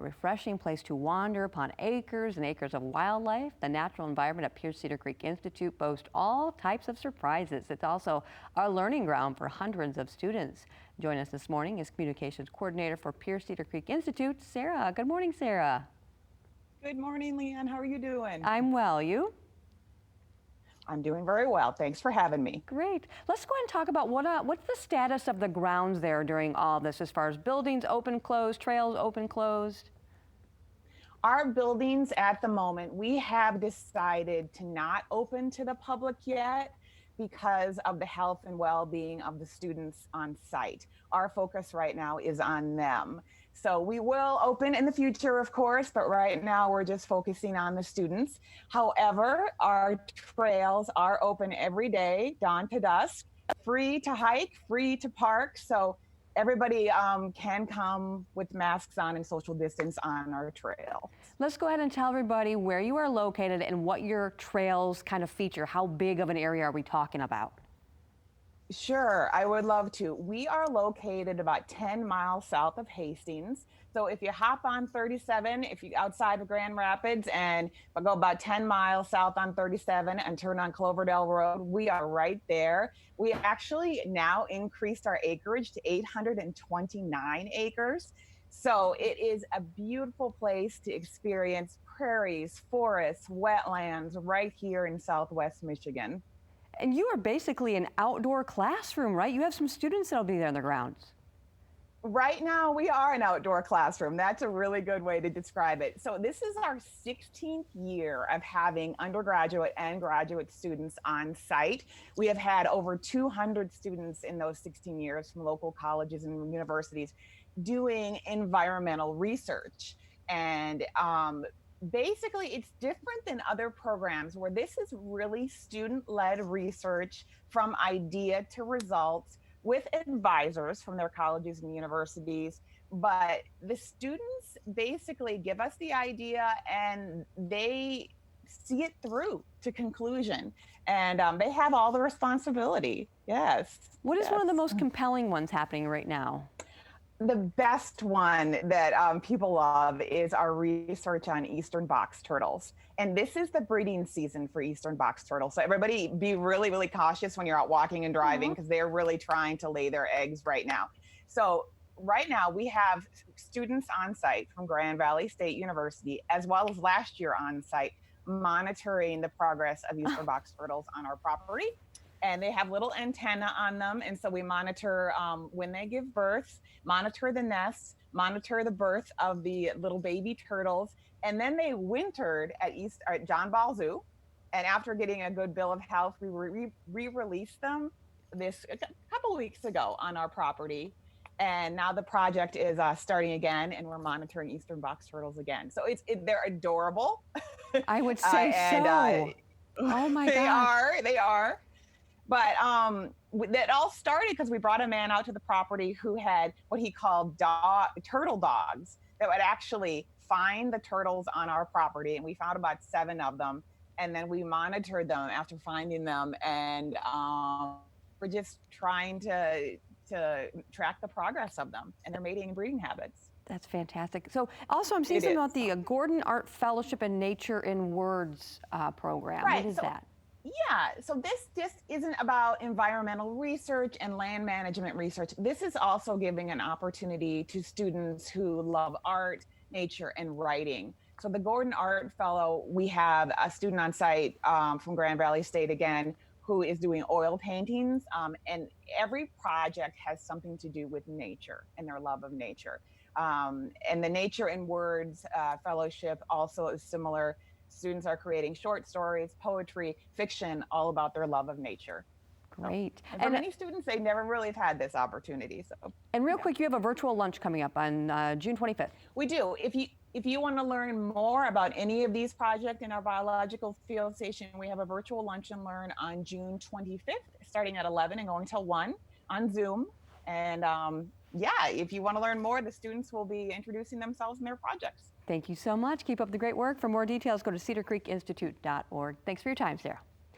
refreshing place to wander upon acres and acres of wildlife. The natural environment at Pierce Cedar Creek Institute boasts all types of surprises. It's also a learning ground for hundreds of students. Joining us this morning is Communications Coordinator for Pierce Cedar Creek Institute, Sarah. Good morning, Sarah. Good morning, Leanne. How are you doing? I'm well. You? I'm doing very well. Thanks for having me. Great. Let's go ahead and talk about what's the status of the grounds there during all this, as far as buildings open, closed, trails open, closed? Our buildings at the moment, we have decided to not open to the public yet because of the health and well-being of the students on site. Our focus right now is on them. So we will open in the future, of course, but right now we're just focusing on the students. However, our trails are open every day, dawn to dusk, free to hike, free to park. So everybody can come with masks on and social distance on our trail. Let's go ahead and tell everybody where you are located and what your trails kind of feature. How big of an area are we talking about? Sure, I would love to. We are located about 10 miles south of Hastings. So if you hop on 37, if you outside of Grand Rapids and go about 10 miles south on 37 and turn on Cloverdale Road, we are right there. We actually now increased our acreage to 829 acres. So it is a beautiful place to experience prairies, forests, wetlands right here in Southwest Michigan. And you are basically an outdoor classroom, right? You have some students that'll be there on the grounds. Right now, we are an outdoor classroom. That's a really good way to describe it. So this is our 16th year of having undergraduate and graduate students on site. We have had over 200 students in those 16 years from local colleges and universities doing environmental research. And basically, it's different than other programs where this is really student-led research from idea to results with advisors from their colleges and universities. But the students basically give us the idea and they see it through to conclusion. And they have all the responsibility. Yes. What is one of the most compelling ones happening right now? The best one that people love is our research on eastern box turtles. And this is the breeding season for eastern box turtles. So everybody be really, really cautious when you're out walking and driving because they're really trying to lay their eggs right now. So right now we have students on site from Grand Valley State University, as well as last year on site, monitoring the progress of eastern box turtles on our property. And they have little antenna on them. And so we monitor when they give birth, monitor the nests, monitor the birth of the little baby turtles. And then they wintered at John Ball Zoo. And after getting a good bill of health, we re-released them a couple of weeks ago on our property. And now the project is starting again, and we're monitoring eastern box turtles again. So they're adorable. I would say so. Oh my gosh. They are. But that all started because we brought a man out to the property who had what he called turtle dogs that would actually find the turtles on our property. And we found about 7 of them. And then we monitored them after finding them. And we're just trying to track the progress of them and their mating and breeding habits. That's fantastic. So also I'm seeing something about the Gordon Art Fellowship and Nature in Words program. Right. What is that? Yeah, so this just isn't about environmental research and land management research. This is also giving an opportunity to students who love art, nature, and writing. So the Gordon Art Fellow, we have a student on site from Grand Valley State again, who is doing oil paintings. And every project has something to do with nature and their love of nature. And the Nature in Words Fellowship also is similar. Students are creating short stories, poetry, fiction, all about their love of nature. Great. And for many students, they never really have had this opportunity. So. And real quick, you have a virtual lunch coming up on June 25th. We do. If you want to learn more about any of these projects in our biological field station, we have a virtual lunch and learn on June 25th, starting at 11 and going till 1 on Zoom. And yeah, if you want to learn more, the students will be introducing themselves and their projects. Thank you so much. Keep up the great work. For more details, go to cedarcreekinstitute.org. Thanks for your time, Sarah.